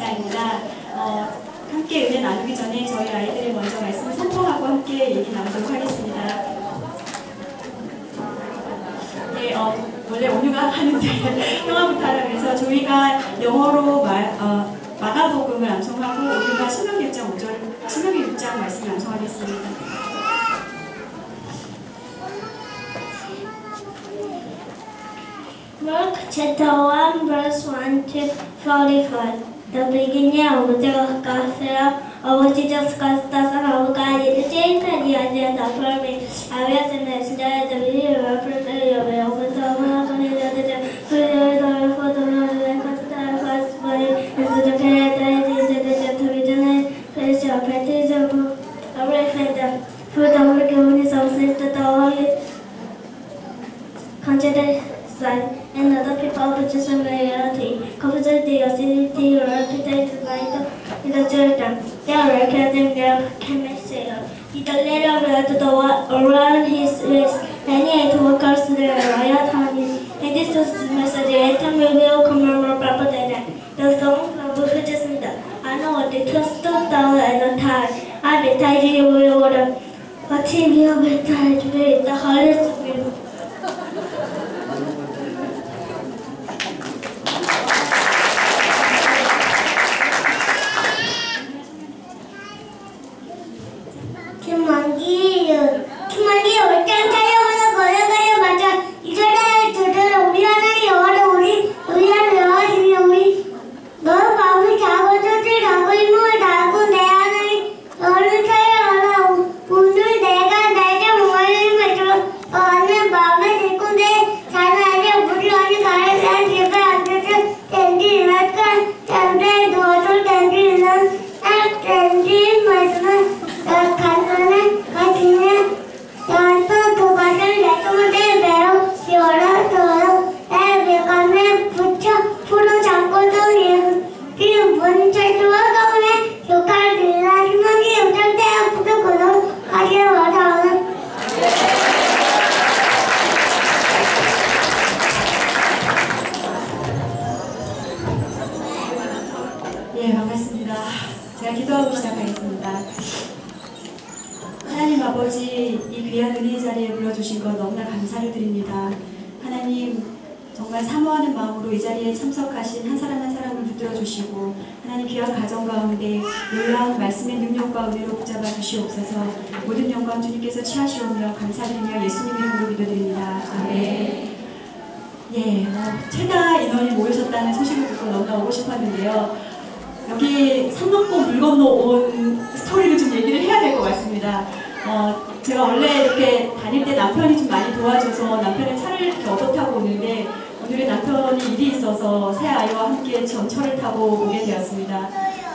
시간입니다. 함께 은혜 나누기 전에 저희 아이들이 먼저 말씀을 선포하고 함께 얘기 나누도록 하겠습니다. 네, 원래 온유가 하는데 영어부터 하라 그래서 저희가 영어로 마가복음을 암송하고 온유가 신명기 6장 말씀을 암송하겠습니다. Mark chapter 1 verse 1 to 45. The beginning of the gospel of Jesus Christ, the Son of God, is changed and the agenda for me. I was in the sky, the video of the video of the summer, for the first body, is the parent, the original place of practice of everything. For the forgiveness of sins, the Holy consider and other people which is a reality. Consider the acidity or appetite light in the children. They are recording their chemistry. He later to the around his waist, and he ate workers their riot honey. And this was the message. Item will come over proper than the song of the witches in the I know what it was $2 and a tie. I be tied you will order. But he will be tied with the hardest view. 김만기 올장 타려보는 거래가려 맞아 이전에 저들 우리 하나님 영어를 우리 하나님 영어를 우리 너는 마음이 자고 젖을 자고 힘을 다하고 내 하나님 너를 찾아가라 오늘 내가 날짜 모아를 맞춰 너는 마음에 들고 내 자나에 우리 하나님 가르치는 집에 앉아서 댄디 일할까 댄디 도와줄 댄디 일은 댄디 말씀은 간단해 가지는 여기서 도가를 내주문에 매우 열어둬요. 배관에 붙여 풀어 잠궈도 문철주와 가운데 교칼들이나 희망이 요정 때 아프게 걸어 가지러 와서는 예, 반갑습니다. 제가 기도하고 시작하겠습니다. 하나님 아버지, 이 귀한 은혜의 자리에 불러주신 것 너무나 감사를 드립니다. 하나님, 정말 사모하는 마음으로 이 자리에 참석하신 한 사람 한 사람을 붙들어주시고 하나님 귀한 가정 가운데 놀라운 말씀의 능력과 은혜로 붙잡아 주시옵소서. 모든 영광 주님께서 취하시오며 감사드리며 예수님 이름으로 기도드립니다. 아멘. 예, 최다 인원이 모이셨다는 소식을 듣고 너무나 오고 싶었는데요. 여기 산 넘고 물 건너 온 스토리를 좀 얘기를 해야 될 것 같습니다. 제가 원래 이렇게 다닐 때 남편이 좀 많이 도와줘서 남편의 차를 이렇게 얻어 타고 오는데 오늘은 남편이 일이 있어서 새 아이와 함께 전철을 타고 오게 되었습니다.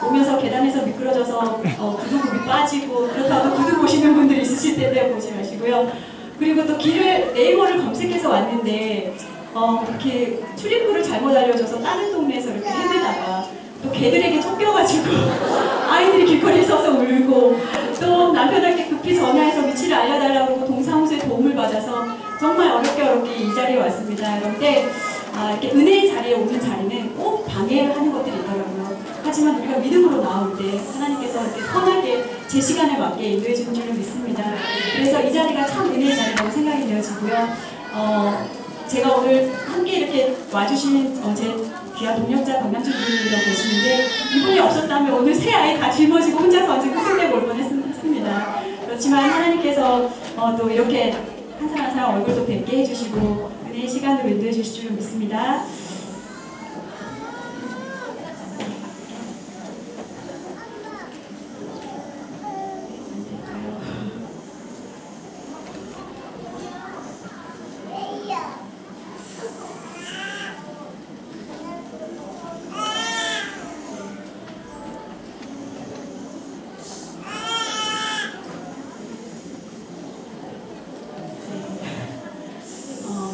오면서 계단에서 미끄러져서 구두굽이 빠지고 그렇다고 구두 보시는 분들 있으실 텐데 보지 마시고요. 그리고 또 길을 네이버를 검색해서 왔는데 이렇게 출입구를 잘못 알려줘서 다른 동네에서 이렇게 헤매다가 또 개들에게 쫓겨가지고 아이들이 길거리에 서서 울고 또 남편에게 급히 전화해서 위치를 알려달라고 하고 동사무소에 도움을 받아서 정말 어렵게 이 자리에 왔습니다. 그런데 이렇게 은혜의 자리에 오는 자리는 꼭 방해하는 것들이 있더라고요. 하지만 우리가 믿음으로 나올 때 하나님께서 이렇게 선하게 제 시간에 맞게 인도해 주는 줄로 믿습니다. 그래서 이 자리가 참 은혜의 자리라고 생각이 되어지고요. 제가 오늘 함께 이렇게 와주신 제 귀한 동역자 박남준 부모님이라고 계시는데 이분이 없었다면 오늘 새 아이 다 짊어지고 혼자서 완전 끝내 볼 뻔했습니다. 그렇지만 하나님께서 또 이렇게 한 사람 한 사람 얼굴도 뵙게 해주시고 은혜의 시간으로 인도해 주실 줄 믿습니다.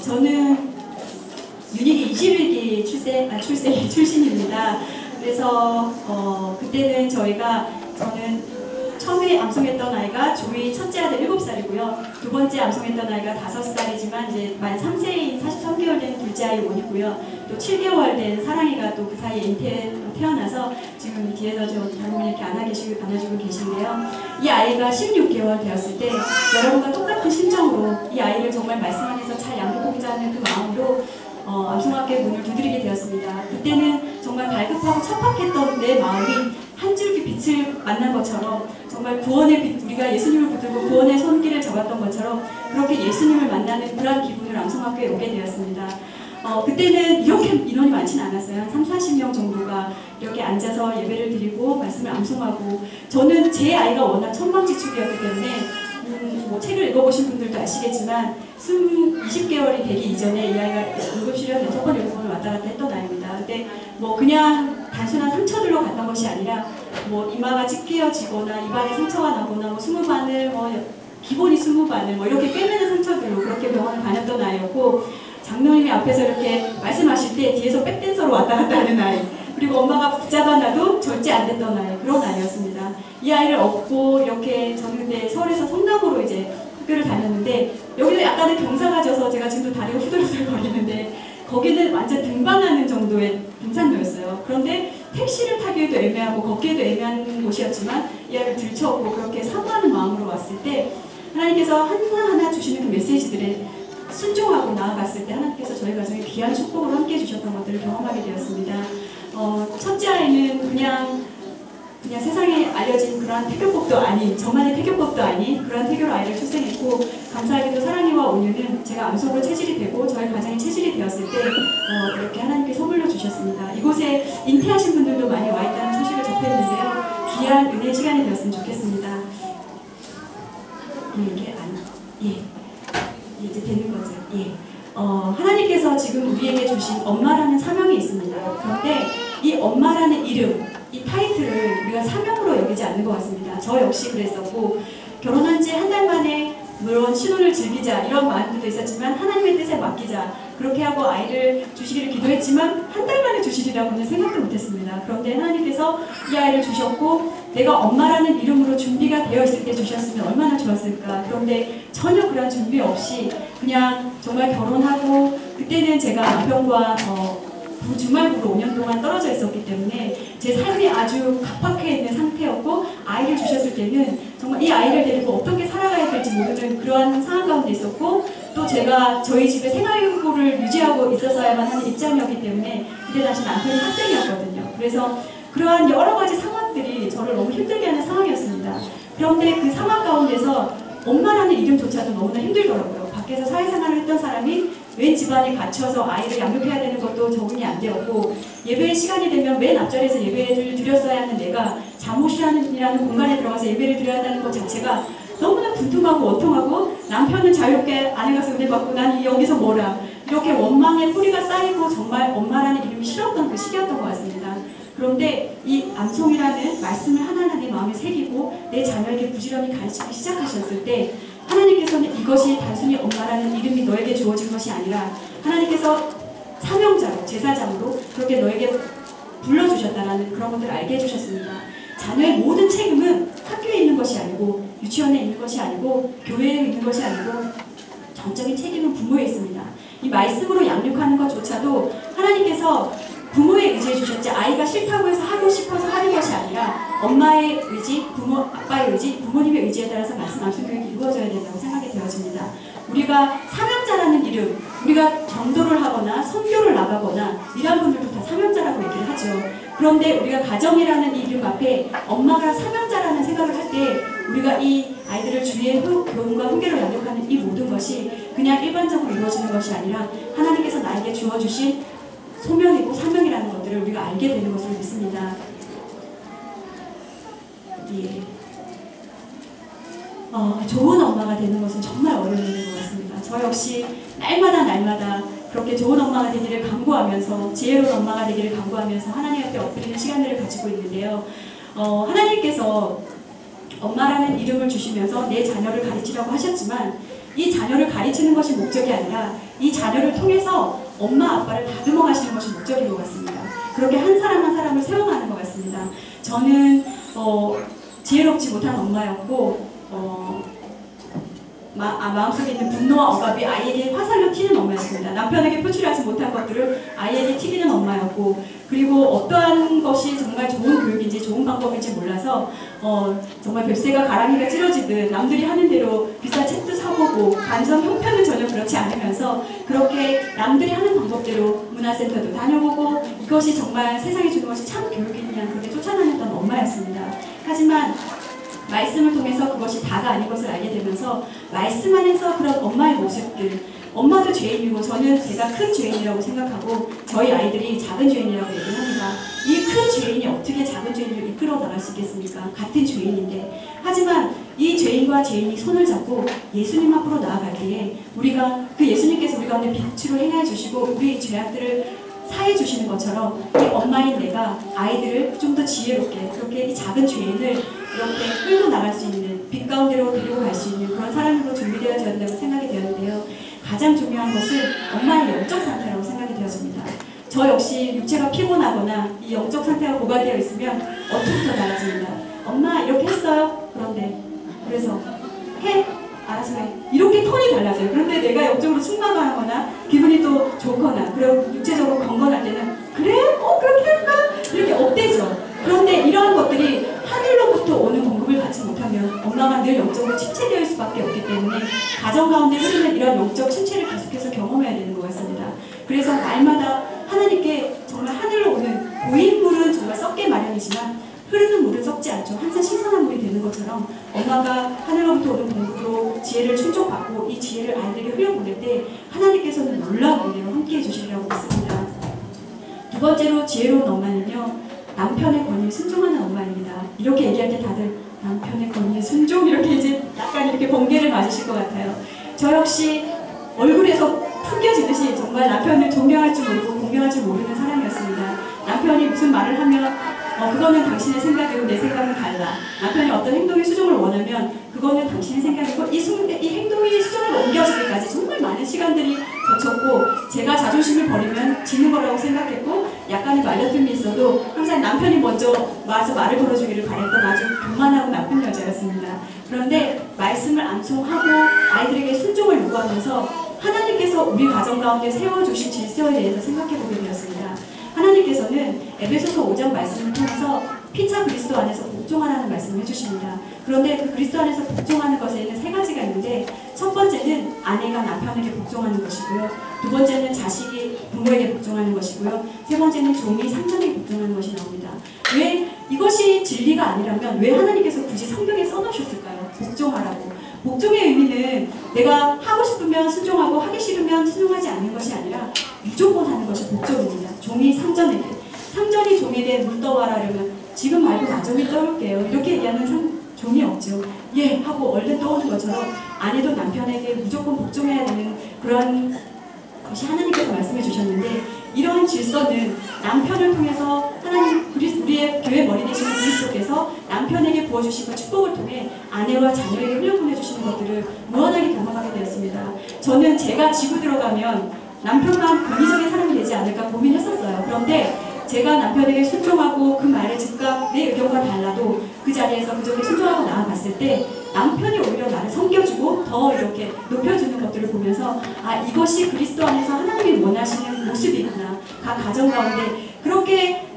저는 유니기 21기 출신입니다. 그래서 그때는 저는 처음에 암송했던 아이가 조이 첫째 아들 7살이고요. 두 번째 암송했던 아이가 5살이지만 이제 만 3세인 43개월 된 둘째 아이 온이고요. 또 7개월 된 사랑이가 또 그 사이에 잉태로 태어나서 지금 뒤에서 저 장모님 이렇게 안아주고 계신데요. 이 아이가 16개월 되었을 때 여러분과 똑같은 심정으로 이 아이를 정말 말씀 안에서 잘 양육하고자 하는 그 마음으로 암송학교의 문을 두드리게 되었습니다. 그때는 정말 갈급하고 척박했던 내 마음이 한 줄기 빛을 만난 것처럼 정말 구원의 빛, 우리가 예수님을 붙들고 구원의 손길을 잡았던 것처럼 그렇게 예수님을 만나는 그러한 기분을 암송학교에 오게 되었습니다. 그때는 이렇게 인원이 많지는 않았어요. 한 30-40명 정도가 이렇게 앉아서 예배를 드리고 말씀을 암송하고, 저는 제 아이가 워낙 천방지축이었기 때문에 뭐 책을 읽어보신 분들도 아시겠지만 20개월이 되기 이전에 이 아이가 응급실에 6번, 7번을 왔다 갔다 했던 아이입니다. 근데 뭐 그냥 단순한 상처들로 갔던 것이 아니라 뭐 이마가 찢겨지거나 입안에 상처가 나거나 뭐 20바늘, 기본이 20바늘 뭐 이렇게 꿰매는 상처들로 그렇게 병원을 다녔던 아이였고, 장로님이 앞에서 이렇게 말씀하실 때 뒤에서 백댄서로 왔다 갔다 하는 아이, 그리고 엄마가 붙잡아놔도 절제 안 됐던 아이, 그런 아이였습니다. 이 아이를 업고 이렇게 저는 그때 서울에서 성남으로 이제 학교를 다녔는데, 여기도 약간의 경사가 져서 제가 지금도 다리가 후들후들 거리는데 거기는 완전 등반하는 정도의 등산로였어요. 그런데 택시를 타기에도 애매하고 걷기에도 애매한 곳이었지만 이 아이를 들쳐업고 그렇게 사모하는 마음으로 왔을 때 하나님께서 하나하나 주시는 그 메시지들에 순종하고 나아갔을 때 하나님께서 저희 가정에 귀한 축복으로 함께 해주셨던 것들을 경험하게 되었습니다. 첫째 아이는 그냥 세상에 알려진 그러한 태교법도 아닌, 저만의 태교법도 아닌 그러한 태교로 아이를 출생했고, 감사하게도 사랑이와 온유는 제가 암속으로 체질이 되고 저희 가정이 체질이 되었을 때 이렇게 하나님께 선물로 주셨습니다. 이곳에 잉태하신 분들도 많이 와 있다는 소식을 접했는데요. 귀한 은혜의 시간이 되었으면 좋겠습니다. 이제 되는 거죠. 하나님께서 지금 우리에게 주신 엄마라는 사명이 있습니다. 그런데 이 엄마라는 이름, 이 타이틀을 우리가 사명으로 여기지 않는 것 같습니다. 저 역시 그랬었고, 결혼한 지 한 달 만에 물론 신혼을 즐기자 이런 마음도 있었지만 하나님의 뜻에 맡기자 그렇게 하고 아이를 주시기를 기도했지만 한 달 만에 주시리라고는 생각도 못했습니다. 그런데 하나님께서 이 아이를 주셨고 내가 엄마라는 이름으로 준비가 되어 있을 때 주셨으면 얼마나 좋았을까. 그런데 전혀 그런 준비 없이 그냥 정말 결혼하고, 그때는 제가 남편과 주말부로 5년 동안 떨어져 있었기 때문에 제 삶이 아주 각박해 있는 상태였고, 아이를 주셨을 때는 정말 이 아이를 데리고 어떻게 살아가야 될지 모르는 그러한 상황 가운데 있었고, 또 제가 저희 집에 생활고를 유지하고 있었어야만 하는 입장이었기 때문에 그때 당시 남편이 학생이었거든요. 그래서 그러한 여러 가지 상황들이 저를 너무 힘들게 하는 상황이었습니다. 그런데 그 상황 가운데서 엄마라는 이름조차도 너무나 힘들더라고요. 밖에서 사회생활을 했던 사람이 웬 집안에 갇혀서 아이를 양육해야 되는 것도 적응이 안 되었고, 예배의 시간이 되면 맨 앞자리에서 예배를 드렸어야 하는 내가 잠옷이라는 공간에 들어가서 예배를 드려야 한다는 것 자체가 너무나 분통하고 원통하고, 남편은 자유롭게 안에 가서 은혜 받고 난 여기서 뭐라, 이렇게 원망의 뿌리가 쌓이고 정말 엄마라는 이름이 싫었던 그 시기였던 것 같습니다. 그런데 이 암송이라는 말씀을 하나하나 내 마음에 새기고 내 자녀에게 부지런히 가르치기 시작하셨을 때 하나님께서는 이것이 단순히 엄마라는 이름이 너에게 주어진 것이 아니라 하나님께서 사명자로, 제사장으로 그렇게 너에게 불러주셨다라는 그런 것들을 알게 해주셨습니다. 자녀의 모든 책임은 학교에 있는 것이 아니고, 유치원에 있는 것이 아니고, 교회에 있는 것이 아니고, 전적인 책임은 부모에 있습니다. 이 말씀으로 양육하는 것조차도 하나님께서 부모에 의지해 주셨지, 아이가 싫다고 해서 하고 싶어서 하는 것이 아니라 엄마의 의지, 아빠의 의지, 부모님의 의지에 따라서 말씀 암송 교육이 이루어져야 된다고 생각이 되어집니다. 우리가 사명자라는 이름, 우리가 전도를 하거나 선교를 나가거나 이런 분들도 다 사명자라고 얘기를 하죠. 그런데 우리가 가정이라는 이름 앞에 엄마가 사명자라는 생각을 할 때 우리가 이 아이들을 주위의 교훈과 훈계로 양육하는 이 모든 것이 그냥 일반적으로 이루어지는 것이 아니라 하나님께서 나에게 주어주신 소명이고 사명이라는 것들을 우리가 알게 되는 것을 믿습니다. 좋은 엄마가 되는 것은 정말 어려운 일인 것 같습니다. 저 역시 날마다 그렇게 좋은 엄마가 되기를 간구하면서, 지혜로운 엄마가 되기를 간구하면서 하나님 앞에 엎드리는 시간들을 가지고 있는데요. 하나님께서 엄마라는 이름을 주시면서 내 자녀를 가르치라고 하셨지만, 이 자녀를 가르치는 것이 목적이 아니라 이 자녀를 통해서 엄마 아빠를 다듬어 가시는 것이 목적인 것 같습니다. 그렇게 한 사람 한 사람을 세워가는 것 같습니다. 저는 지혜롭지 못한 엄마였고 마음속에 있는 분노와 억압이 아이에게 화살로 튀는 엄마였습니다. 남편에게 표출하지 못한 것들을 아이에게 튀기는 엄마였고, 그리고 어떠한 것이 정말 좋은 교육인지 좋은 방법인지 몰라서 정말 뱁새가 가랑이가 찌러지듯 남들이 하는 대로 비싼 책도 사보고 반성 형편은 전혀 그렇지 않으면서 그렇게 남들이 하는 방법대로 문화센터도 다녀보고 이것이 정말 세상에 주는 것이 참 교육이냐 그렇게 쫓아다녔던 엄마였습니다. 하지만 말씀을 통해서 그것이 다가 아닌 것을 알게 되면서 말씀 안에서 그런 엄마의 모습들, 엄마도 죄인이고 저는 제가 큰 죄인이라고 생각하고 저희 아이들이 작은 죄인이라고 얘기를 합니다. 이 큰 죄인이 어떻게 작은 죄인을 이끌어 나갈 수 있겠습니까? 같은 죄인인데. 하지만 이 죄인과 죄인이 손을 잡고 예수님 앞으로 나아갈 때에 우리가 그 예수님께서 우리 가운데 빛으로 행해 주시고 우리 죄악들을 사해 주시는 것처럼 이 엄마인 내가 아이들을 좀 더 지혜롭게 그렇게 이 작은 죄인을 이렇게 끌고 나갈 수 있는 빛 가운데로 데리고 갈 수 있는 그런 사람으로 준비되어져야 된다고 생각이 되었는데요. 가장 중요한 것은 엄마의 영적 상태라고 생각이 되었습니다. 저 역시 육체가 피곤하거나 이 영적 상태가 고갈되어 있으면 어투부터 달라집니다. 엄마 이렇게 했어요? 그런데 그래서 해? 알아서 해. 이렇게 톤이 달라져요. 그런데 내가 영적으로 충만하거나 기분이 또 좋거나 그리고 육체적으로 건강할 때는 그래? 그렇게 할까? 이렇게 업되죠. 그런데 이러한 것들이 하늘로부터 오는 공급을 받지 못하면 엄마가 늘 영적으로 침체되어 있을 수밖에 없기 때문에 가정 가운데 흐르는 이런 영적 침체를 계속해서 경험해야 되는 것 같습니다. 그래서 날마다 하나님께 정말 하늘로 오는 고인물은 정말 썩게 마련이지만 흐르는 물은 썩지 않죠. 항상 신선한 물이 되는 것처럼 엄마가 하늘로부터 오는 공급으로 지혜를 충족받고 이 지혜를 아이들에게 흘려보낼 때 하나님께서는 놀라운 은혜로 함께해 주시리라고 믿습니다. 두 번째로 지혜로운 엄마는요. 남편의 권위에 순종하는 엄마입니다. 이렇게 얘기할 때 다들 남편의 권위에 순종 이렇게 이제 약간 이렇게 번개를 맞으실 것 같아요. 저 역시 얼굴에서 풍겨지듯이 정말 남편을 존경할 줄 모르고 공경할 줄 모르는 사람이었습니다. 남편이 무슨 말을 하면 그거는 당신의 생각이고 내 생각은 달라. 남편이 어떤 행동의 수정을 원하면 그거는 당신의 생각이고 이 행동이 수정을 옮겨지기까지 정말 많은 시간들이 거쳤고 제가 자존심을 버리면 지는 거라고 생각했고 약간의 말다툼이 있어도 항상 남편이 먼저 와서 말을 걸어주기를 바랬던 아주 교만하고 나쁜 여자였습니다. 그런데 말씀을 암송하고 아이들에게 순종을 요구하면서 하나님께서 우리 가정 가운데 세워주신 질서에 대해서 생각해보게 되었습니다. 하나님께서는 에베소서 5장 말씀을 통해서 피차 그리스도 안에서 복종하라는 말씀을 해주십니다. 그런데 그 그리스도 안에서 복종하는 것에는 세 가지가 있는데 첫 번째는 아내가 남편에게 복종하는 것이고요. 두 번째는 자식이 부모에게 복종하는 것이고요. 세 번째는 종이 상전에게 복종하는 것이 나옵니다. 왜 이것이 진리가 아니라면 왜 하나님께서 굳이 성경에 써놓으셨을까요? 복종하라고. 복종의 의미는 내가 하고 싶으면 순종하고 하기 싫으면 순종하지 않는 것이 아니라 무조건 하는 것이 복종입니다. 종이 상전에게. 상전이 종에게 물 떠와라 하려면 지금 말고 나중에 떠올게요. 이렇게 얘기하는 종이 없죠. 예 하고 얼른 떠오는 것처럼 아내도 남편에게 무조건 복종해야 되는 그런 것이 하나님께서 말씀해 주셨는데 이러한 질서는 남편을 통해서 하나님 우리의 교회 머리 되시는 그리스도께서 남편에게 부어주시고 축복을 통해 아내와 자녀에게 흘려보내주시는 것들을 무한하게 경험하게 되었습니다. 저는 제가 지고 들어가면 남편만 권위적인 사람이 되지 않을까 고민했었어요. 그런데 제가 남편에게 순종하고 그 말을 즉각 내 의견과 달라도 그 자리에서 그저께 순종하고 나아갔을 때 남편이 오히려 나를 섬겨주고 더 이렇게 높여주는 것들을 보면서 이것이 그리스도 안에서 하나님이 원하시는 모습이구나. 각 가정 가운데 그렇게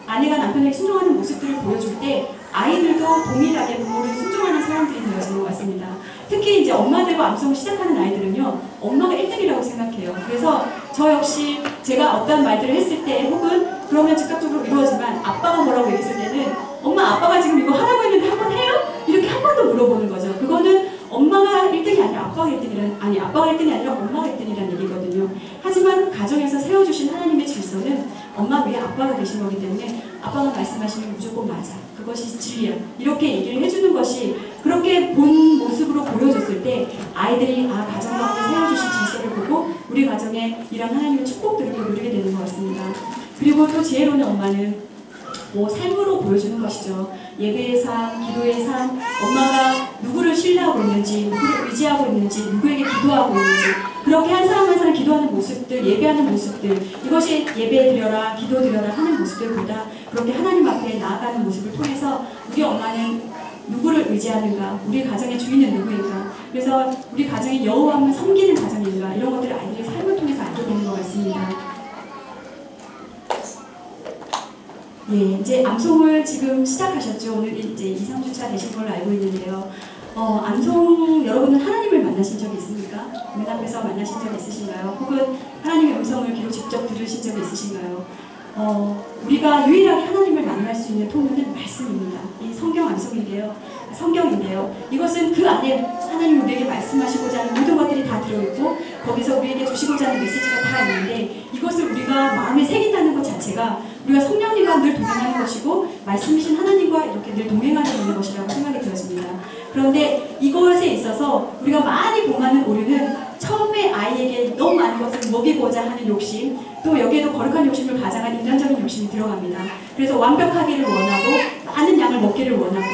아내가 남편에게 순종하는 모습들을 보여줄 때 아이들도 동일하게 부모를 순종하는 사람들이 되어지는 것 같습니다. 특히 이제 엄마들과 암송을 시작하는 아이들은요, 엄마가 1등이라고 생각해요. 그래서 저 역시 제가 어떤 말들을 했을 때 혹은 그러면 즉각적으로 이루어지만 아빠가 뭐라고 얘기했을 때는 엄마 아빠가 지금 이거 하라고 했는데 한번 해요? 이렇게 한 번 더 물어보는 거죠. 그거는 엄마가 1등이 아니라 아빠가 1등이란, 아빠가 1등이 아니라 엄마가 1등이라는 얘기거든요. 하지만 가정에서 세워주신 하나님의 질서는 엄마 위에 아빠가 계신 거기 때문에 아빠가 말씀하시면 무조건 맞아. 그것이 진리야. 이렇게 얘기를 해주는 것이 그렇게 본 모습으로 보여줬을 때 아이들이 가정 가운데 세워주신 질서를 보고 우리 가정에 이런 하나님의 축복들을 또 누리게 되는 것 같습니다. 그리고 또 지혜로운 엄마는 뭐 삶으로 보여주는 것이죠. 예배의 삶, 기도의 삶, 엄마가 누구를 신뢰하고 있는지, 누구를 의지하고 있는지, 누구에게 기도하고 있는지, 그렇게 한 사람 한 사람 기도하는 모습들, 예배하는 모습들, 이것이 예배 드려라, 기도 드려라 하는 모습들보다 그렇게 하나님 앞에 나아가는 모습을 통해서 우리 엄마는 누구를 의지하는가, 우리 가정의 주인은 누구인가, 그래서 우리 가정이 여호와만 섬기는 가정인가, 이런 것들을 아이들의 삶을 통해서 알게 되는 것 같습니다. 예, 이제 암송을 지금 시작하셨죠. 오늘 이제 2, 3주차 되신 걸로 알고 있는데요. 암송 여러분은 하나님을 만나신 적이 있습니까? 문 앞에서 만나신 적 있으신가요? 혹은 하나님의 음성을 귀로 직접 들으신 적이 있으신가요? 우리가 유일하게 하나님을 만날 수 있는 통로는 말씀입니다. 이 성경 암송인데요. 성경인데요. 이것은 그 안에 하나님이 우리에게 말씀하시고자 하는 모든 것들이 다 들어있고 거기서 우리에게 주시고자 하는 메시지가 다 있는데 이것을 우리가 마음에 새긴다는 것 자체가 우리가 성령님과 늘 동행하는 것이고 말씀이신 하나님과 이렇게 늘 동행하게 되는 것이라고 생각이 들었습니다. 그런데 이것에 있어서 우리가 많이 범하는 오류는 처음에 아이에게 너무 많은 것을 먹이고자 하는 욕심, 또 여기에도 거룩한 욕심을 가장한 인간적인 욕심이 들어갑니다. 그래서 완벽하기를 원하고 많은 양을 먹기를 원하고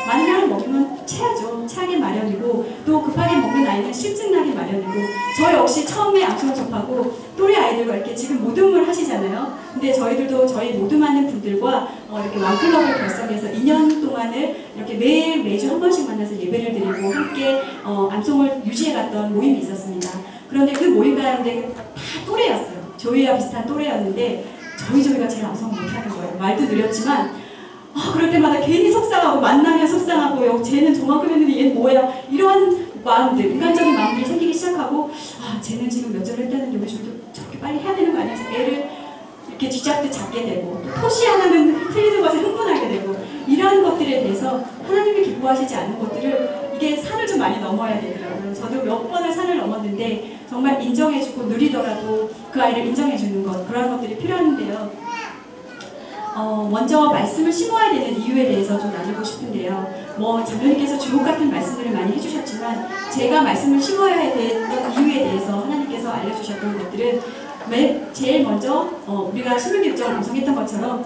많은 양을 먹으면 체하죠. 체하기 마련이고 또 급하게 먹는 아이는 실증나기 마련이고 저 역시 처음에 암송을 접하고 또래 아이들과 이렇게 지금 모둠을 하시잖아요. 근데 저희들도 저희 모둠하는 분들과 이렇게 왕클럽을 결성해서 2년 동안을 이렇게 매주 한 번씩 만나서 예배를 드리고 함께 암송을 유지해갔던 모임이 있었습니다. 그런데 그 모임 가운데 다 또래였어요. 저희와 비슷한 또래였는데 저희가 제일 암송을 못하는 거예요. 말도 느렸지만 그럴 때마다 괜히 속상하고 만나면 속상하고 쟤는 저만큼 했는데 얘는 뭐야 이런 마음들, 인간적인 마음들이 생기기 시작하고 쟤는 지금 몇 절 했다는데 우리 저렇게 빨리 해야 되는 거 아니야? 애를 이렇게 쥐잡듯 잡게 되고 토시 하나는 틀리는 것에 흥분하게 되고 이런 것들에 대해서 하나님이 기뻐하시지 않는 것들을 이게 산을 좀 많이 넘어야 되더라고요. 저도 몇 번을 산을 넘었는데 정말 인정해주고 느리더라도 그 아이를 인정해주는 것 그런 것들이 필요한데요. 먼저 말씀을 심어야 되는 이유에 대해서 좀 나누고 싶은데요. 장로님께서 주옥 같은 말씀들을 많이 해주셨지만 제가 말씀을 심어야 됐던 이유에 대해서 하나님께서 알려주셨던 것들은 제일 먼저 우리가 신명기 6절 암송했던 것처럼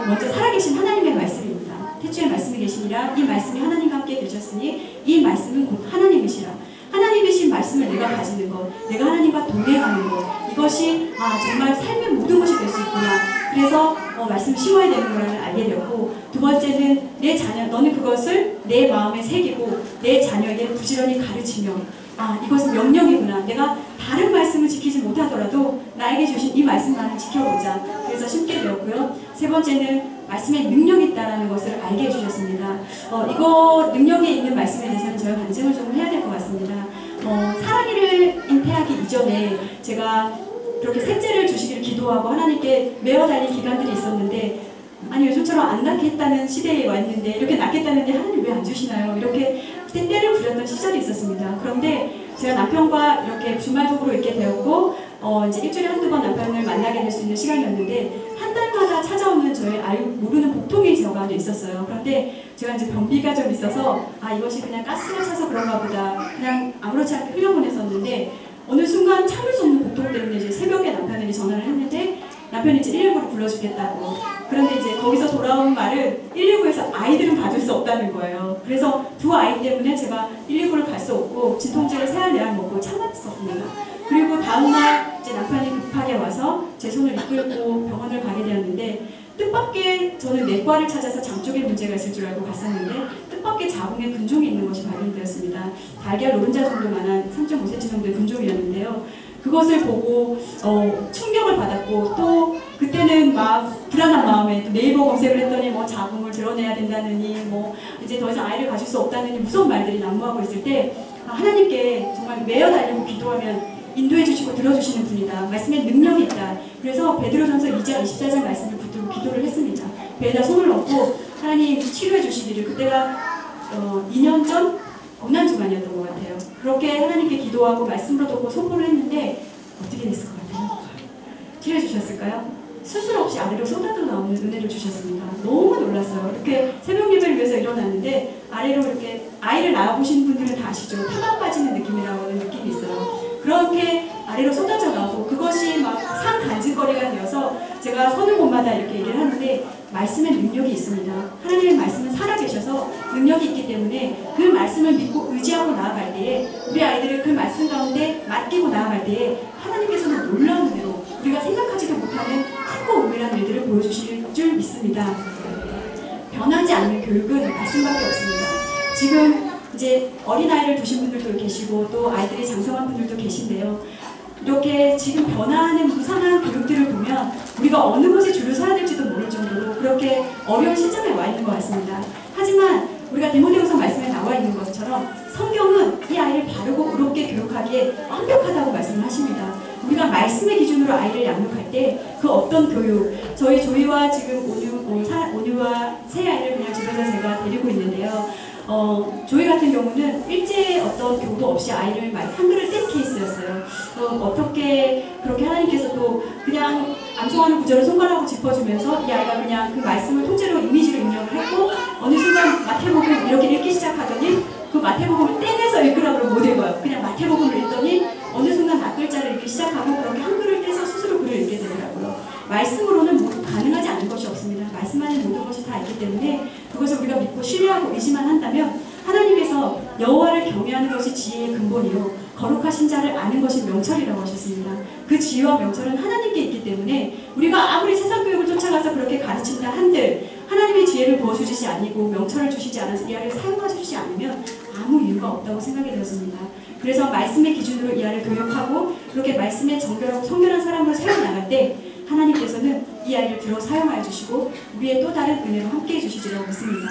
먼저 살아계신 하나님의 말씀입니다. 태초에 말씀이 계시니라 이 말씀이 하나님과 함께 계셨으니 이 말씀은 곧 하나님이시라. 하나님이신 말씀을 내가 가지는 것, 내가 하나님과 동행하는 것, 이것이 정말 삶의 모든 것이 될 수 있구나. 그래서 말씀을 심어야 되는 거라는 알게 되었고, 두 번째는 내 자녀, 너는 그것을 내 마음에 새기고 내 자녀에게 부지런히 가르치며 이것은 명령이구나. 내가 다른 말씀을 지키지 못하더라도 나에게 주신 이 말씀만을 지켜보자. 그래서 심게 되었고요. 세 번째는 말씀에 능력이 있다는 것을 알게 해주셨습니다. 이거 능력이 있는 말씀에 대해서는 저희가 반증을 좀 해야 될 것 같습니다. 사랑이를 잉태하기 이전에 제가 그렇게 셋째를 주시기를 기도하고 하나님께 메어 달린 기간들이 있었는데 아니 요즘처럼 안 낳겠다는 시대에 왔는데 이렇게 낳겠다는데 하나님 왜 안 주시나요? 이렇게 때를 부렸던 시절이 있었습니다. 그런데 제가 남편과 이렇게 주말적으로 있게 되었고 이제 일주일에 한두 번 남편을 만나게 될 수 있는 시간이었는데 한 달마다 찾아오는 저의 모르는 복통이 제 가운데 있었어요. 그런데 제가 이제 변비가 좀 있어서 이것이 그냥 가스가 차서 그런가 보다 그냥 아무렇지 않게 흘려보냈었는데 어느 순간 참을 수 없는 복통 때문에 이제 새벽에 남편에게 전화를 했는데 남편이 이제 119를 불러주겠다고. 그런데 이제 거기서 돌아온 말은 119에서 아이들은 봐줄 수 없다는 거예요. 그래서 두 아이 때문에 제가 119를 갈 수 없고 진통제를 3알 먹고 참았었습니다. 그리고 다음날 이제 남편이 급하게 와서 제 손을 이끌고 병원을 가게 되었는데 뜻밖의 저는 내과를 찾아서 장 쪽에 문제가 있을 줄 알고 갔었는데 뜻밖의 자궁에 근종이 있는 것이 발견되었습니다. 달걀 노른자 정도만한 3.5cm 정도의 근종이었는데요. 그것을 보고 충격을 받았고 또 그때는 막 불안한 마음에 또 네이버 검색을 했더니 자궁을 드러내야 된다느니 이제 더 이상 아이를 가질 수 없다느니 무서운 말들이 난무하고 있을 때 하나님께 정말 매어 달리고 기도하면 인도해 주시고 들어주시는 분이다. 말씀에 능력이 있다. 그래서 베드로전서 2장 24장 말씀을 붙들고 기도를 했습니다. 배에다 손을 넣고 하나님 치료해 주시기를. 그때가 2년 전 고난주간이었던 것 같아요. 그렇게 하나님께 기도하고 말씀으로 듣고 소포를 했는데 어떻게 됐을 것 같아요? 치료해 주셨을까요? 수술 없이 아래로 쏟아져 나오는 은혜를 주셨습니다. 너무 놀랐어요. 이렇게 새벽 예배를 위해서 일어났는데 아래로 이렇게 아이를 낳아보신 분들은 다 아시죠? 타방 빠지는 느낌이라고 하는 느낌이 있어요. 그렇게 아래로 쏟아져 나오고 그것이 막 상간증거리가 되어서 제가 서는 곳마다 이렇게 얘기를 하는데 말씀에 능력이 있습니다. 하나님의 말씀은 살아계셔서 능력이 있기 때문에 그 말씀을 믿고 의지하고 나아갈 때에 우리 아이들을 그 말씀 가운데 맡기고 나아갈 때에 하나님께서는 놀라운 은혜로 우리가 생각하지도 못하는 크고 은밀한 일들을 보여주실 줄 믿습니다. 변하지 않는 교육은 말씀밖에 없습니다. 지금 이제 어린아이를 두신 분들도 계시고 또 아이들이 장성한 분들도 계신데요. 이렇게 지금 변화하는 무상한 교육들을 보면 우리가 어느 곳에 줄을 서야 될지도 모를 정도로 그렇게 어려운 시점에 와 있는 것 같습니다. 하지만 우리가 디모데후서 말씀에 나와 있는 것처럼 성경은 이 아이를 바르고 의롭게 교육하기에 완벽하다고 말씀을 하십니다. 우리가 말씀의 기준으로 아이를 양육할 때 그 어떤 교육, 저희 조이와 지금 온유와 새 아이를 그냥 집에서 제가 데리고 있는데요. 조이 같은 경우는 일제 어떤 교도 없이 아이를 한글을 뗀 케이스였어요. 어떻게 그렇게 하나님께서 또 그냥 암송하는 구절을 손가락으로 짚어주면서 이 아이가 그냥 그 말씀을 통째로 이미지로 입력을 했고 어느 순간 마태복음 이렇게 읽기 시작하더니 그 마태복음을 떼내서 읽으라고 못 읽어요. 그냥 마태복음을 읽더니 어느 순간 낱글자를 읽기 시작하고 그렇게 한글을 떼서 스스로 글을 읽게 되더라고요. 말씀으로는 모두 가능하지 않은 것이 없습니다. 말씀 안에 모든 것이 다 있기 때문에 그것을 우리가 믿고 신뢰하고 의지만 한다면 하나님께서 여호와를 경외하는 것이 지혜의 근본이요 거룩하신 자를 아는 것이 명철이라고 하셨습니다. 그 지혜와 명철은 하나님께 있기 때문에 우리가 아무리 세상 교육을 쫓아가서 그렇게 가르친다 한들 하나님의 지혜를 부어주시지 아니고 명철을 주시지 않아서 이 아이를 사용하시지 않으면 아무 이유가 없다고 생각이 되었습니다. 그래서 말씀의 기준으로 이 아이를 교육하고 그렇게 말씀에 정결하고 성결한 사람으로 세워나갈 때 하나님께서는 이 아이를 들어 사용하여 주시고 우리의 또 다른 은혜로 함께해 주시리라고 믿습니다.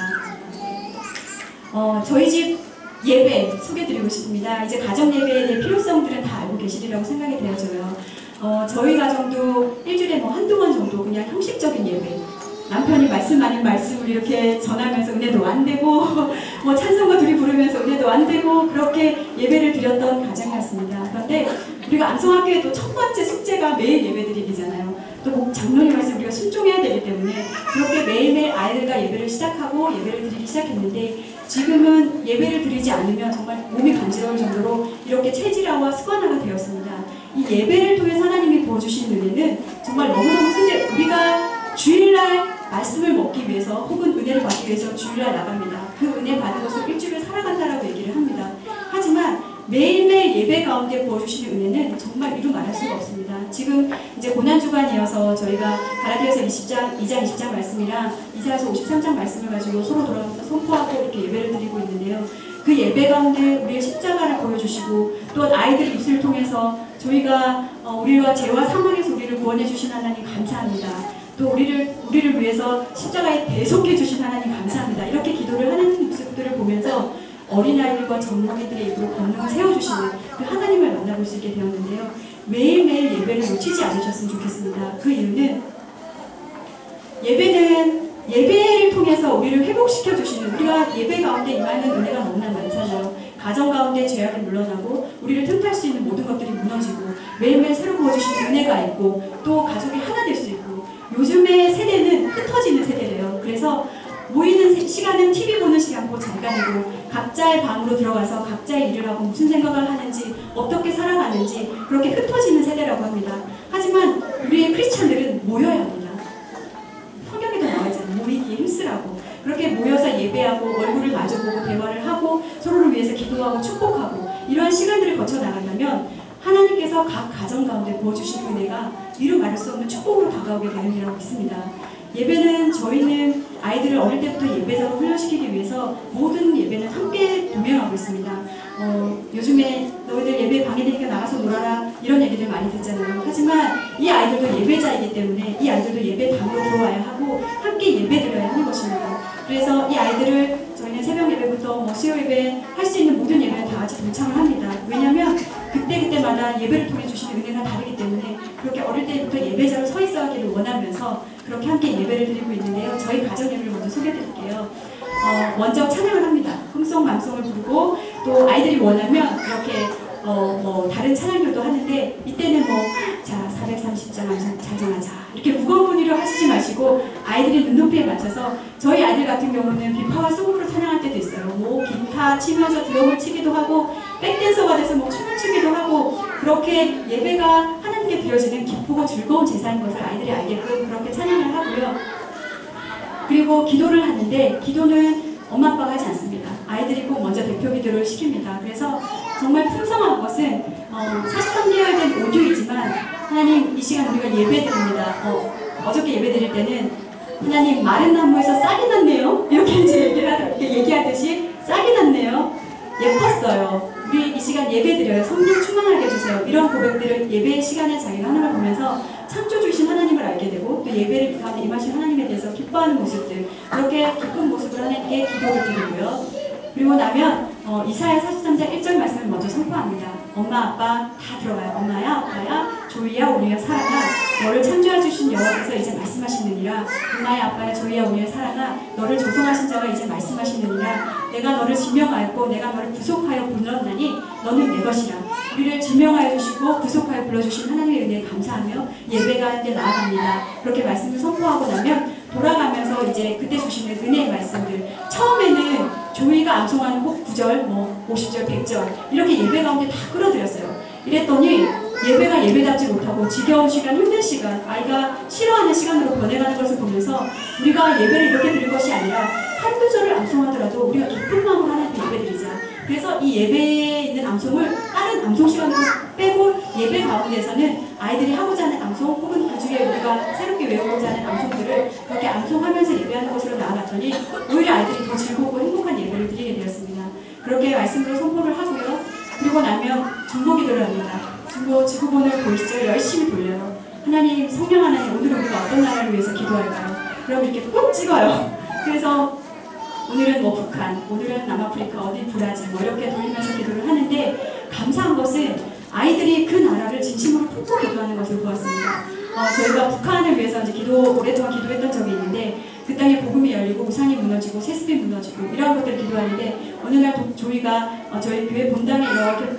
저희 집 예배 소개드리고 싶습니다. 이제 가정 예배에 대해 필요성들은 다 알고 계시리라고 생각이 되어져요. 저희 가정도 일주일에 한두 번 정도 그냥 형식적인 예배, 남편이 말씀 아닌 말씀을 이렇게 전하면서 은혜도 안 되고 찬송가 둘이 부르면서 은혜도 안 되고 그렇게 예배를 드렸던 가정이었습니다. 그런데 우리가 암송학교의 또 첫 번째 숙제가 매일 예배드리기잖아요. 또 장로님 말씀 우리가 순종해야 되기 때문에 그렇게 매일매일 아이들과 예배를 시작하고 예배를 드리기 시작했는데 지금은 예배를 드리지 않으면 정말 몸이 간지러울 정도로 이렇게 체질화와 습관화가 되었습니다. 이 예배를 통해 하나님이 부어주신 은혜는 정말 너무너무 큰데 우리가 주일날 말씀을 먹기 위해서 혹은 은혜를 받기 위해서 주일날 나갑니다. 그 은혜 받은 것을 일주일을 살아간다라고 얘기를 합니다. 하지만 매일매일 예배 가운데 부어주시는 은혜는 정말 이루 말할 수가 없습니다. 지금 이제 고난주간이어서 저희가 갈라디아서 2장 20장 말씀이랑 이사야서 53장 말씀을 가지고 서로 돌아가면서 선포하고 이렇게 예배를 드리고 있는데요. 그 예배 가운데 우리의 십자가를 보여주시고 또 아이들 입술을 통해서 저희가 우리와 죄와 사망에서 우리를 구원해 주신 하나님 감사합니다. 또 우리를 위해서 십자가에 대속해 주신 하나님 감사합니다. 이렇게 기도를 하는 모습들을 보면서 어린아이들과 젊은이들의 입으로 권능을 세워주시는 그 하나님을 만나볼 수 있게 되었는데요. 매일매일 예배를 놓치지 않으셨으면 좋겠습니다. 그 이유는 예배는 예배를 통해서 우리를 회복시켜 주시는 우리가 예배 가운데 임하는 은혜가 너무나 많잖아요. 가정 가운데 죄악이 물러나고 우리를 틈탈 수 있는 모든 것들이 무너지고 매일매일 새로 부어주시는 은혜가 있고 또 가족이 하나 될 수 있고 요즘의 세대는 흩어지는 세대래요. 그래서 모이는 시간은 TV 보는 시간고 잠깐이고 각자의 방으로 들어가서 각자의 일을 하고 무슨 생각을 하는지 어떻게 살아가는지 그렇게 흩어지는 세대라고 합니다. 하지만 우리의 크리스찬들은 모여야 합니다. 성경에도 나와 있잖아요. 모이기에 힘쓰라고. 그렇게 모여서 예배하고 얼굴을 마주보고 대화를 하고 서로를 위해서 기도하고 축복하고 이러한 시간들을 거쳐 나간다면 하나님께서 각 가정 가운데 부어주신 은혜가 이루 말할 수 없는 축복으로 다가오게 되는 일이라고 믿습니다. 예배는 저희는 아이들을 어릴 때부터 예배자로 훈련시키기 위해서 모든 예배는 함께 동행하고 있습니다. 요즘에 너희들 예배 방해되니까 나가서 놀아라 이런 얘기들 많이 듣잖아요. 하지만 이 아이들도 예배자이기 때문에 이 아이들도 예배당으로 들어와야 하고 함께 예배드려야 하는 것입니다. 그래서 이 아이들을 저희는 새벽 예배부터 수요 예배 할 수 있는 모든 예배를 다 같이 동참을 합니다. 왜냐하면 그때그때마다 예배를 통해 주시는 은혜가 다르기 때문에 그렇게 어릴 때부터 예배자로 서 있어 하기를 원하면서 그렇게 함께 예배를 드리고 있는데요. 저희 가정 예배를 먼저 소개해 드릴게요. 먼저 찬양을 합니다. hum송, 맘송을 부르고 또 아이들이 원하면 이렇게 다른 찬양들도 하는데 이때는 자 430장 암송 찬양하자 이렇게 무거운 분위기로 하시지 마시고 아이들의 눈높이에 맞춰서 저희 아이들 같은 경우는 비파와 소금으로 찬양할 때도 있어요. 기타 치면서 드럼을 치기도 하고 백댄서가 돼서 춤을 추기도 하고 그렇게 예배가 하나님께 드려지는 기쁘고 즐거운 제사인 것을 아이들이 알게끔 그렇게 찬양을 하고요. 그리고 기도를 하는데 기도는 엄마 아빠가 하지 않습니다. 아이들이 꼭 먼저 대표 기도를 시킵니다. 그래서 정말 풍성한 것은 43개월 된 오듀이지만 하나님 이 시간 우리가 예배드립니다. 어저께 예배드릴 때는 하나님 마른 나무에서 싹이 났네요. 이렇게 이제 얘기하듯이 싹이 났네요. 예뻤어요. 우리 이 시간 예배드려요. 성령 충만하게 해주세요. 이런 고백들을 예배 시간에 자기가 하는 걸 보면서 창조주신 하나님을 알게 되고 또 예배를 가운데 임하신 하나님에 대해서 기뻐하는 모습들, 그렇게 기쁜 모습을 하나님께 기도를 드리고요. 그리고 나면 이사야 43장 1절 말씀을 먼저 선포합니다. 엄마 아빠 다 들어가요. 엄마야 아빠야 조이야 우리야 사랑아 너를 창조해주신 여호와께서 이제 말씀하시느니라. 엄마야 아빠야 조이야 우리야 사랑아 너를 조성하신 자가 이제 말씀하시느니라. 내가 너를 지명하였고 내가 너를 구속하여 불렀나니 너는 내 것이라. 우리를 지명하여 주시고 구속하여 불러주신 하나님의 은혜에 감사하며 예배가 이제 나아갑니다. 그렇게 말씀을 선포하고 나면 돌아가면서 이제 그때 주시는 은혜의 말씀들, 처음에는 조이가 암송하는 곡 9절, 50절, 100절 이렇게 예배 가운데 다 끌어들였어요. 이랬더니 예배가 예배답지 못하고 지겨운 시간, 힘든 시간, 아이가 싫어하는 시간으로 변해가는 것을 보면서 우리가 예배를 이렇게 드릴 것이 아니라 한두 절을 암송하더라도 우리가 기쁜 마음으로 하나님께 예배드리자. 그래서 이 예배에 있는 암송을 다른 암송 시간으로 빼고 예배 가운데서는 아이들이 하고자 하는 암송 혹은 그 중에 우리가 새롭게 외우고자 하는 암송들을 그렇게 암송하면서 예배하는 것으로 나아갔더니 오히려 아이들이 더 즐겁고 행복한 예배를 드리게 되었습니다. 그렇게 말씀으로 선포를 하고요. 그리고 나면 중보기도를 합니다. 지구본을 보이시죠? 열심히 돌려요. 하나님, 성령 하나님, 오늘 우리가 어떤 나라를 위해서 기도할까요? 그럼 이렇게 꼭 찍어요. 그래서 오늘은 북한, 오늘은 남아프리카, 어디 브라질 이렇게 돌리면서 기도를 하는데 감사한 것은 아이들이 그 나라를 진심으로 푹푹 기도하는 것을 보았습니다. 저희가 북한을 위해서 이제 오랫동안 기도했던 적이 있는데 그 땅에 복음이 열리고 우상이 무너지고 세습이 무너지고 이런 것들을 기도하는데 어느 날 조이가 저희 교회 본당에 이렇게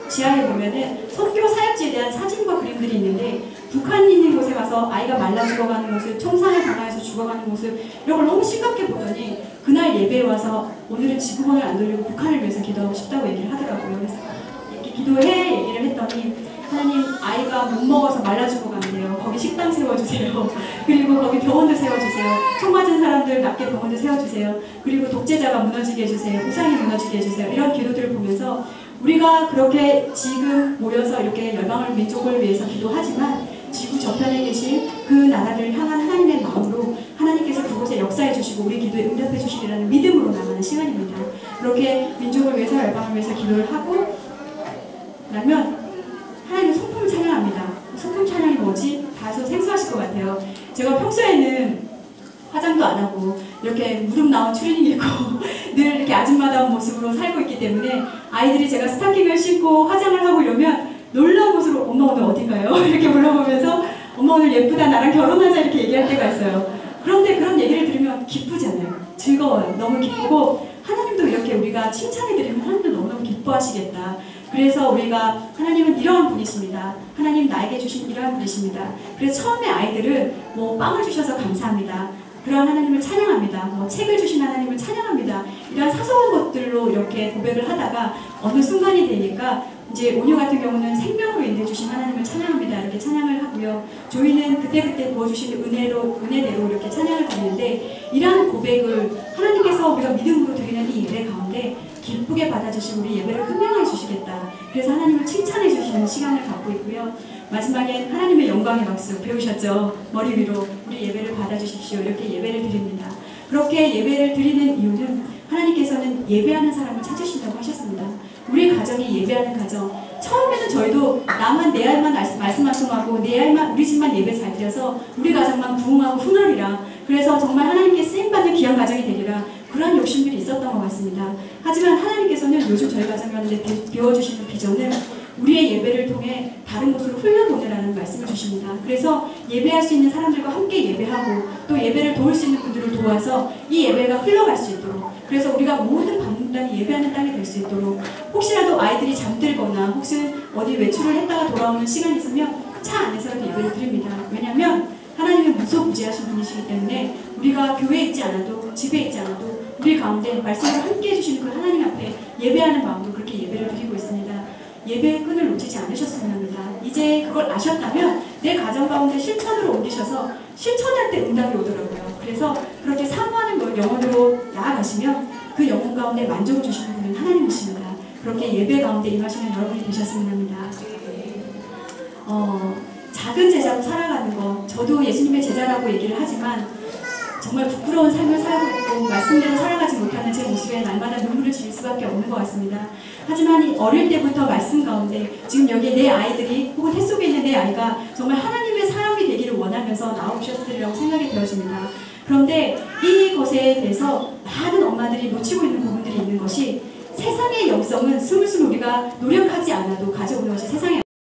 지하에 보면은 선교 사역지에 대한 사진과 그림들이 있는데 북한 있는 곳에 가서 아이가 말라 죽어가는 모습, 총상을 당하여서 죽어가는 모습 이런 걸 너무 심각해 보더니 그날 예배에 와서 오늘은 지구본을 안 돌리고 북한을 위해서 기도하고 싶다고 얘기를 하더라고요. 그래서 이렇게 기도해 얘기를 했더니 하나님 아이가 못 먹어서 말라 죽어간대요. 거기 식당 세워주세요. 그리고 거기 병원도 세워주세요. 총 맞은 사람들 낫게 병원도 세워주세요. 그리고 독재자가 무너지게 해주세요. 우상이 무너지게 해주세요. 이런 기도들을 보면서 우리가 그렇게 지금 모여서 이렇게 열방을 민족을 위해서 기도하지만 지구 저편에 계신 그 나라를 향한 하나님의 마음으로 하나님께서 그곳에 역사해 주시고 우리 기도에 응답해 주시리라는 믿음으로 나가는 시간입니다. 그렇게 민족을 위해서 열방을 위해서 기도를 하고 나면 하나님의 성품을 찬양합니다. 성품 찬양이 뭐지? 다소 생소하실 것 같아요. 제가 평소에는 화장도 안 하고 이렇게 무릎 나온 추리닝 입고 늘 이렇게 아줌마다운 모습으로 살고 있기 때문에 아이들이 제가 스타킹을 신고 화장을 하고 이러면 놀라운 모습으로 엄마 오늘 어디 가요? 이렇게 물어보면서 엄마 오늘 예쁘다 나랑 결혼하자 이렇게 얘기할 때가 있어요. 그런데 그런 얘기를 들으면 기쁘잖아요. 즐거워요. 너무 기쁘고 하나님도 이렇게 우리가 칭찬해드리면 하나님도 너무너무 기뻐하시겠다. 그래서 우리가 하나님은 이러한 분이십니다. 하나님 나에게 주신 이러한 분이십니다. 그래서 처음에 아이들은 빵을 주셔서 감사합니다. 그러한 하나님을 찬양합니다. 책을 주신 하나님을 찬양합니다. 이러한 사소한 것들로 이렇게 고백을 하다가 어느 순간이 되니까 이제 온유 같은 경우는 생명으로 인해 주신 하나님을 찬양합니다. 이렇게 찬양을 하고요. 조이는 그때그때 부어주신 은혜대로 이렇게 찬양을 드리는데 이러한 고백을 하나님께서 우리가 믿음으로 드리는 이 예배 가운데 기쁘게 받아주시고 우리 예배를 흠명해 주시겠다. 그래서 하나님을 칭찬해 주시는 시간을 갖고 있고요. 마지막엔 하나님의 영광의 박수 배우셨죠? 머리 위로 우리 예배를 받아주십시오. 이렇게 예배를 드립니다. 그렇게 예배를 드리는 이유는 하나님께서는 예배하는 사람을 찾으신다고 하셨습니다. 우리 가정이 예배하는 가정. 처음에는 저희도 나만 내 알만 말씀 암송하고 내 알만 우리 집만 예배 잘 드려서 우리 가정만 부흥하고 흥하리라. 그래서 정말 하나님께 쓰임받는 귀한 가정이 되리라. 그런 욕심들이 있었던 것 같습니다. 하지만 하나님께서는 요즘 저희 가정 가운데 비워주시는 비전은 우리의 예배를 통해 다른 곳으로 흘려보내라는 말씀을 주십니다. 그래서 예배할 수 있는 사람들과 함께 예배하고 또 예배를 도울 수 있는 분들을 도와서 이 예배가 흘러갈 수 있도록 그래서 우리가 모든 방문단이 예배하는 땅이 될 수 있도록 혹시라도 아이들이 잠들거나 혹시 어디 외출을 했다가 돌아오는 시간이 있으면 차 안에서라도 예배를 드립니다. 왜냐하면 하나님은 무소부지하신 분이시기 때문에 우리가 교회에 있지 않아도 집에 있지 않아도 우리 가운데 말씀을 함께 해주시는 그 하나님 앞에 예배하는 마음으로 그렇게 예배를 드리고 있습니다. 예배의 끈을 놓치지 않으셨으면 합니다. 이제 그걸 아셨다면 내 가정 가운데 실천으로 옮기셔서 실천할 때 응답이 오더라고요. 그래서 그렇게 사모하는 걸 영혼으로 나아가시면 그 영혼 가운데 만족을 주시는 분은 하나님이십니다. 그렇게 예배 가운데 임하시는 여러분이 되셨으면 합니다. 작은 제자로 살아가는 것, 저도 예수님의 제자라고 얘기를 하지만 정말 부끄러운 삶을 살고 있고 말씀대로 살아가지 못하는 제 모습에 날마다 눈물을 지을 수밖에 없는 것 같습니다. 하지만 어릴 때부터 말씀 가운데 지금 여기에 내 아이들이 혹은 태 속에 있는 내 아이가 정말 하나님의 사람이 되기를 원하면서 나오셨으리라고 생각이 되어집니다. 그런데 이것에 대해서 많은 엄마들이 놓치고 있는 부분들이 있는 것이 세상의 영성은 스물스물 우리가 노력하지 않아도 가져오는 것이 세상의